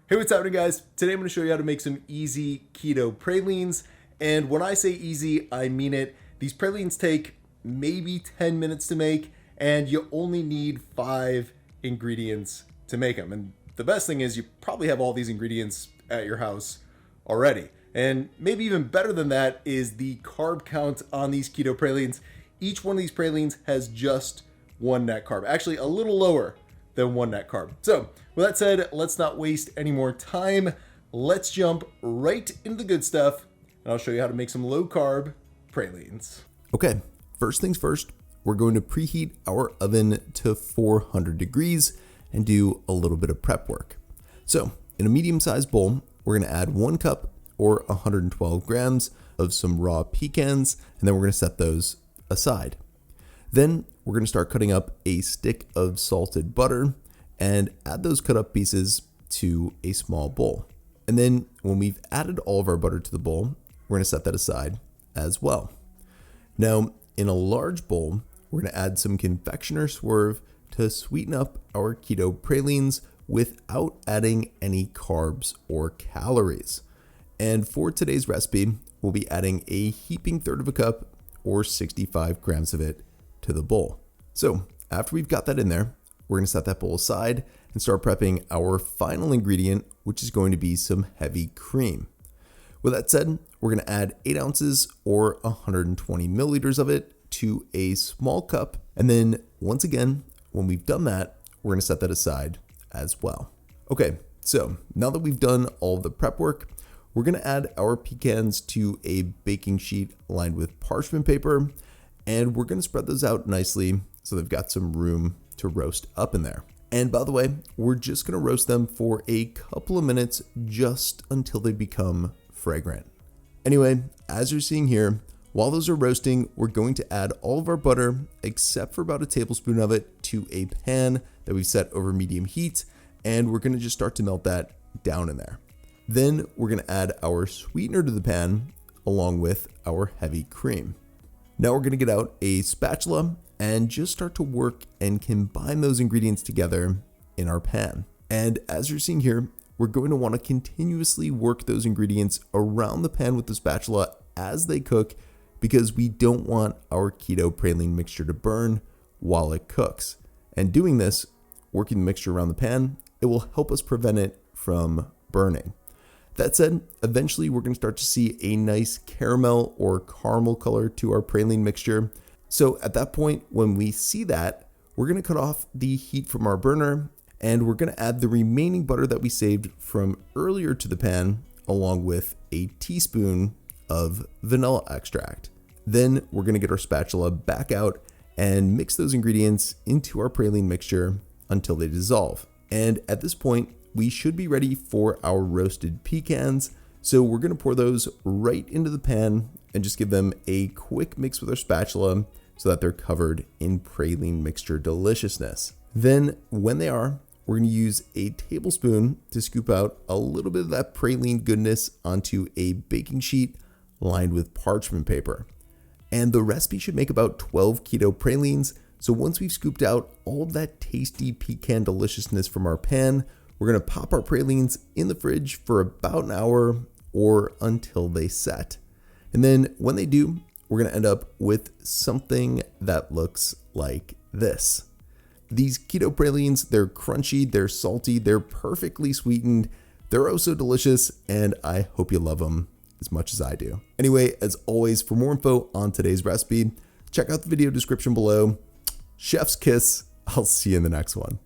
Hey, what's happening, guys? Today I'm going to show you how to make some easy keto pralines. And when I say easy, I mean it. These pralines take maybe 10 minutes to make, and you only need 5 ingredients to make them. And the best thing is you probably have all these ingredients at your house already. And maybe even better than that is the carb count on these keto pralines. Each one of these pralines has just 1 net carb, actually a little lower than 1 net carb. So with that said, let's not waste any more time. Let's jump right into the good stuff, and I'll show you how to make some low carb pralines. Okay, first things first, we're going to preheat our oven to 400 degrees and do a little bit of prep work. So in a medium-sized bowl, we're going to add 1 cup or 112 grams of some raw pecans, and then we're going to set those aside. Then we're going to start cutting up a stick of salted butter and add those cut up pieces to a small bowl. And then when we've added all of our butter to the bowl, we're going to set that aside as well. Now, in a large bowl, we're going to add some confectioner swerve to sweeten up our keto pralines without adding any carbs or calories. And for today's recipe, we'll be adding a heaping third of a cup or 65 grams of it to the bowl. So after we've got that in there, we're going to set that bowl aside and start prepping our final ingredient, which is going to be some heavy cream. With that said, we're going to add 8 ounces or 120 milliliters of it to a small cup. And then once again, when we've done that, we're going to set that aside as well. Okay, so now that we've done all the prep work, we're going to add our pecans to a baking sheet lined with parchment paper, and we're going to spread those out nicely so they've got some room to roast up in there. And by the way, we're just going to roast them for a couple of minutes just until they become fragrant. Anyway, as you're seeing here, while those are roasting, we're going to add all of our butter, except for about a tablespoon of it, to a pan that we've set over medium heat, and we're going to just start to melt that down in there. Then we're going to add our sweetener to the pan along with our heavy cream. Now we're going to get out a spatula and just start to work and combine those ingredients together in our pan. And as you're seeing here, we're going to want to continuously work those ingredients around the pan with the spatula as they cook, because we don't want our keto praline mixture to burn while it cooks. And doing this, working the mixture around the pan, it will help us prevent it from burning. That said, eventually we're going to start to see a nice caramel or caramel color to our praline mixture. So at that point, when we see that, we're going to cut off the heat from our burner, and we're going to add the remaining butter that we saved from earlier to the pan, along with a teaspoon of vanilla extract. Then we're going to get our spatula back out and mix those ingredients into our praline mixture until they dissolve. And at this point, we should be ready for our roasted pecans. So we're going to pour those right into the pan and just give them a quick mix with our spatula so that they're covered in praline mixture deliciousness. Then when they are, we're going to use a tablespoon to scoop out a little bit of that praline goodness onto a baking sheet lined with parchment paper. And the recipe should make about 12 keto pralines. So once we've scooped out all of that tasty pecan deliciousness from our pan, we're going to pop our pralines in the fridge for about an hour or until they set. And then when they do, we're going to end up with something that looks like this. These keto pralines, they're crunchy, they're salty, they're perfectly sweetened, they're oh so delicious, and I hope you love them as much as I do. Anyway, as always, for more info on today's recipe, check out the video description below. Chef's kiss. I'll see you in the next one.